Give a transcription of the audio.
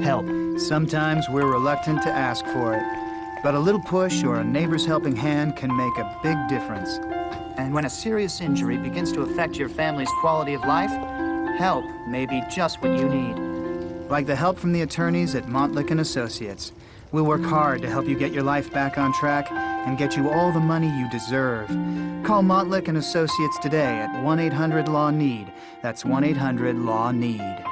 Help. Sometimes we're reluctant to ask for it, but a little push or a neighbor's helping hand can make a big difference. And when a serious injury begins to affect your family's quality of life, help may be just what you need. Like the help from the attorneys at Montlick and Associates. We'll work hard to help you get your life back on track and get you all the money you deserve. Call Montlick and Associates today at 1-800-LAW-NEED. That's 1-800-LAW-NEED.